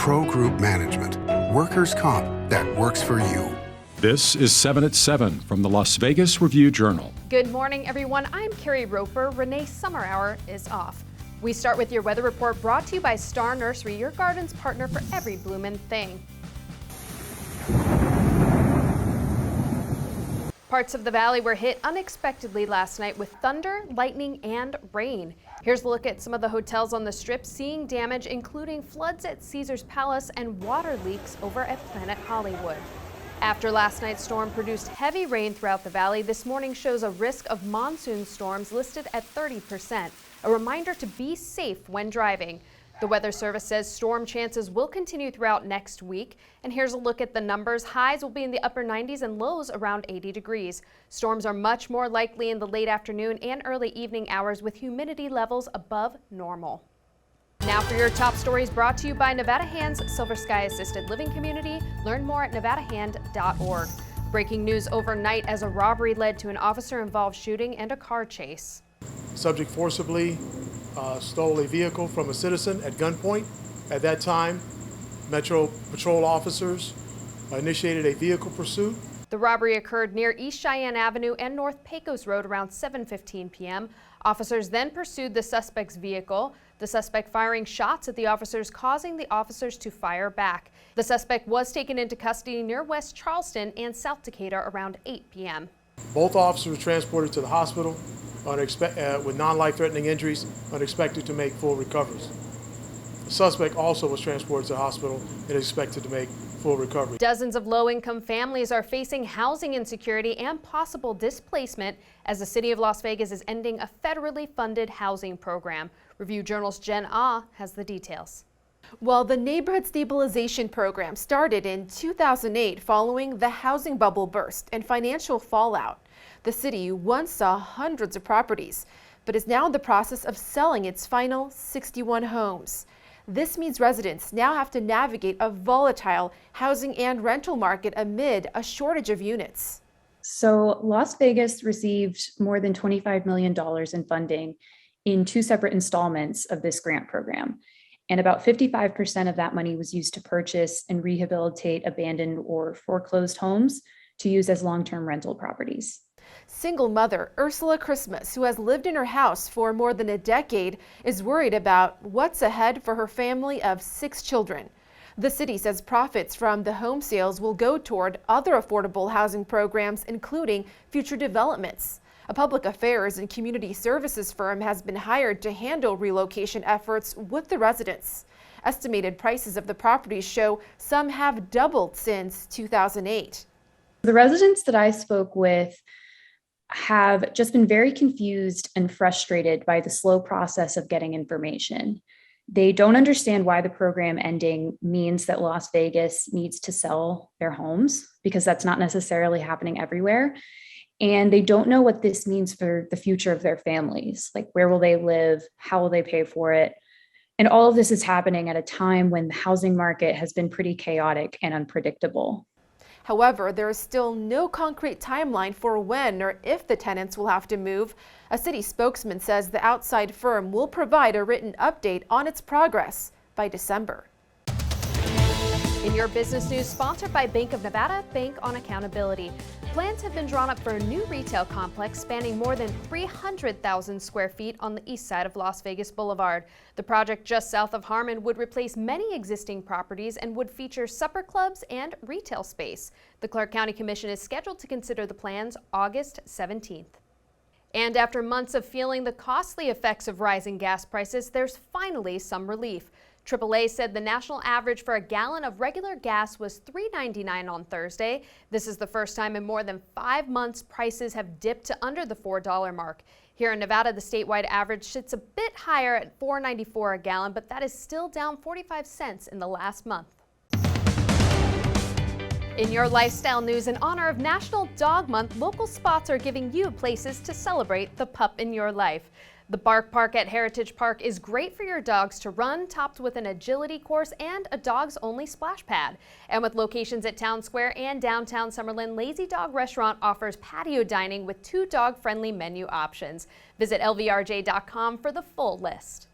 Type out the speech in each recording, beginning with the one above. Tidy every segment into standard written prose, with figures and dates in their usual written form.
Pro Group Management. Workers' comp that works for you. This is 7 at 7 from the Las Vegas Review-Journal. Good morning, everyone. I'm Carrie Roper. Renee's summer hour is off. We start with your weather report brought to you by Star Nursery, your garden's partner for every bloomin' thing. Parts of the valley were hit unexpectedly last night with thunder, lightning, and rain. Here's a look at some of the hotels on the Strip seeing damage, including floods at Caesars Palace and water leaks over at Planet Hollywood. After last night's storm produced heavy rain throughout the valley, this morning shows a risk of monsoon storms listed at 30%. A reminder to be safe when driving. The Weather Service says storm chances will continue throughout next week. And here's a look at the numbers. Highs will be in the upper 90s and lows around 80 degrees. Storms are much more likely in the late afternoon and early evening hours with humidity levels above normal. Now for your top stories brought to you by Nevada Hand's Silver Sky Assisted Living Community. Learn more at nevadahand.org. Breaking news overnight as a robbery led to an officer-involved shooting and a car chase. Subject forcibly stole a vehicle from a citizen at gunpoint. At that time, Metro Patrol officers initiated a vehicle pursuit. The robbery occurred near East Cheyenne Avenue and North Pecos Road around 7:15 p.m. Officers then pursued the suspect's vehicle, the suspect firing shots at the officers, causing the officers to fire back. The suspect was taken into custody near West Charleston and South Decatur around 8 p.m. Both officers were transported to the hospital with non-life-threatening injuries, unexpected to make full recoveries. The suspect also was transported to the hospital and is expected to make full recovery. Dozens of low-income families are facing housing insecurity and possible displacement as the city of Las Vegas is ending a federally funded housing program. Review-Journal's Jen Ah has the details. Well, the Neighborhood Stabilization Program started in 2008 following the housing bubble burst and financial fallout. The city once saw hundreds of properties, but is now in the process of selling its final 61 homes. This means residents now have to navigate a volatile housing and rental market amid a shortage of units. So Las Vegas received more than $25 million in funding in two separate installments of this grant program. And about 55% of that money was used to purchase and rehabilitate abandoned or foreclosed homes to use as long-term rental properties. Single mother Ursula Christmas, who has lived in her house for more than a decade, is worried about what's ahead for her family of 6 children. The city says profits from the home sales will go toward other affordable housing programs, including future developments. A public affairs and community services firm has been hired to handle relocation efforts with the residents. Estimated prices of the properties show some have doubled since 2008. The residents that I spoke with have just been very confused and frustrated by the slow process of getting information. They don't understand why the program ending means that Las Vegas needs to sell their homes, because that's not necessarily happening everywhere. And they don't know what this means for the future of their families. Like, where will they live? How will they pay for it? And all of this is happening at a time when the housing market has been pretty chaotic and unpredictable. However, there is still no concrete timeline for when or if the tenants will have to move. A city spokesman says the outside firm will provide a written update on its progress by December. In your business news, sponsored by Bank of Nevada, Bank on Accountability. Plans have been drawn up for a new retail complex spanning more than 300,000 square feet on the east side of Las Vegas Boulevard. The project just south of Harmon would replace many existing properties and would feature supper clubs and retail space. The Clark County Commission is scheduled to consider the plans August 17th. And after months of feeling the costly effects of rising gas prices, there's finally some relief. AAA said the national average for a gallon of regular gas was $3.99 on Thursday. This is the first time in more than 5 months prices have dipped to under the $4 mark. Here in Nevada, the statewide average sits a bit higher at $4.94 a gallon, but that is still down 45 cents in the last month. In your lifestyle news, in honor of National Dog Month, local spots are giving you places to celebrate the pup in your life. The Bark Park at Heritage Park is great for your dogs to run, topped with an agility course and a dogs-only splash pad. And with locations at Town Square and downtown Summerlin, Lazy Dog Restaurant offers patio dining with 2 dog-friendly menu options. Visit lvrj.com for the full list.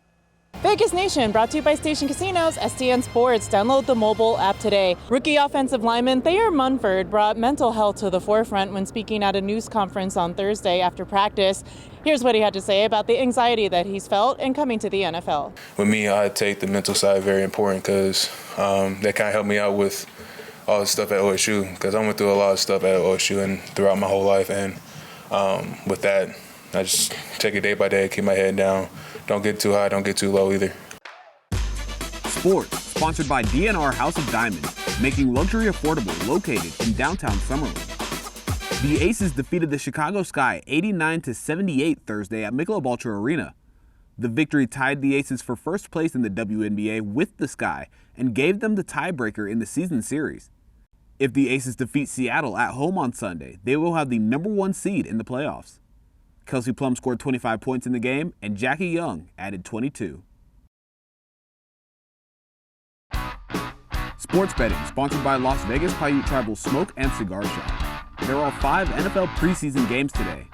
Vegas Nation, brought to you by Station Casinos, STN Sports. Download the mobile app today. Rookie offensive lineman Thayer Munford brought mental health to the forefront when speaking at a news conference on Thursday after practice. Here's what he had to say about the anxiety that he's felt in coming to the NFL. With me, I take the mental side very important because that kind of helped me out with all the stuff at OSU, because I went through a lot of stuff at OSU and throughout my whole life. And with that, I just take it day by day, keep my head down. Don't get too high, don't get too low either. Sports, sponsored by DNR House of Diamonds, making luxury affordable, located in downtown Summerlin. The Aces defeated the Chicago Sky 89-78 Thursday at Michelob Ultra Arena. The victory tied the Aces for first place in the WNBA with the Sky and gave them the tiebreaker in the season series. If the Aces defeat Seattle at home on Sunday, they will have the #1 seed in the playoffs. Kelsey Plum scored 25 points in the game, and Jackie Young added 22. Sports betting, sponsored by Las Vegas Paiute Tribal Smoke and Cigar Shop. There are 5 NFL preseason games today.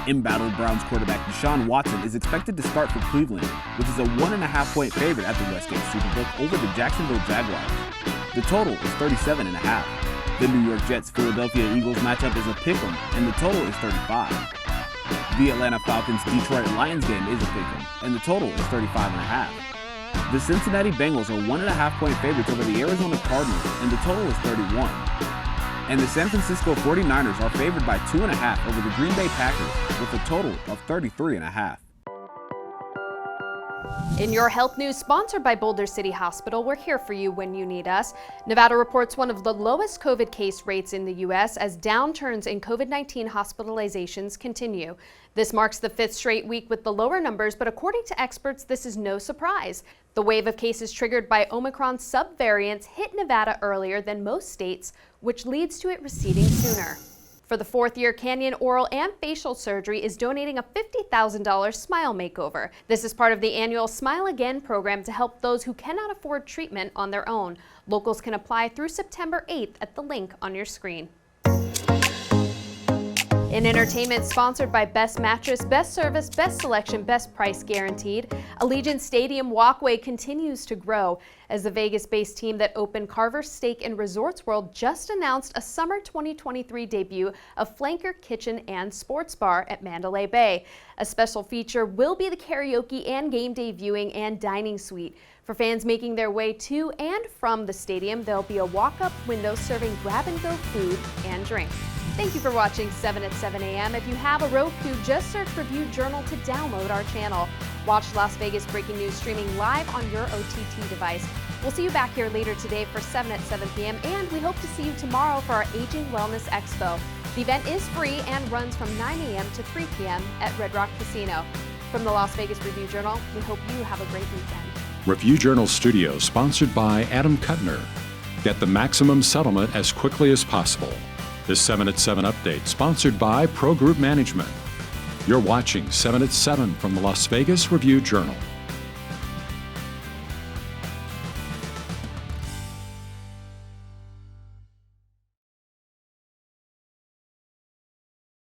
Embattled Browns quarterback Deshaun Watson is expected to start for Cleveland, which is a 1.5-point favorite at the Westgate Superbook over the Jacksonville Jaguars. The total is 37.5. The New York Jets-Philadelphia Eagles matchup is a pick'em, and the total is 35. The Atlanta Falcons-Detroit Lions game is a pick'em, and the total is 35.5. The Cincinnati Bengals are 1.5-point favorites over the Arizona Cardinals, and the total is 31. And the San Francisco 49ers are favored by 2.5 over the Green Bay Packers, with a total of 33.5. In your health news, sponsored by Boulder City Hospital, we're here for you when you need us. Nevada reports one of the lowest COVID case rates in the U.S. as downturns in COVID-19 hospitalizations continue. This marks the 5th straight week with the lower numbers, but according to experts, this is no surprise. The wave of cases triggered by Omicron subvariants hit Nevada earlier than most states, which leads to it receding sooner. For the 4th year, Canyon Oral and Facial Surgery is donating a $50,000 smile makeover. This is part of the annual Smile Again program to help those who cannot afford treatment on their own. Locals can apply through September 8th at the link on your screen. In entertainment, sponsored by Best Mattress, Best Service, Best Selection, Best Price Guaranteed, Allegiant Stadium walkway continues to grow as the Vegas-based team that opened Carver's Steak and Resorts World just announced a summer 2023 debut of Flanker Kitchen and Sports Bar at Mandalay Bay. A special feature will be the karaoke and game day viewing and dining suite. For fans making their way to and from the stadium, there'll be a walk-up window serving grab-and-go food and drink. Thank you for watching 7 at 7 a.m. If you have a Roku, just search Review Journal to download our channel. Watch Las Vegas breaking news streaming live on your OTT device. We'll see you back here later today for 7 at 7 p.m. and we hope to see you tomorrow for our Aging Wellness Expo. The event is free and runs from 9 a.m. to 3 p.m. at Red Rock Casino. From the Las Vegas Review Journal, we hope you have a great weekend. Review Journal Studio, sponsored by Adam Kuttner. Get the maximum settlement as quickly as possible. This 7 at 7 update, sponsored by Pro Group Management. You're watching 7 at 7 from the Las Vegas Review Journal.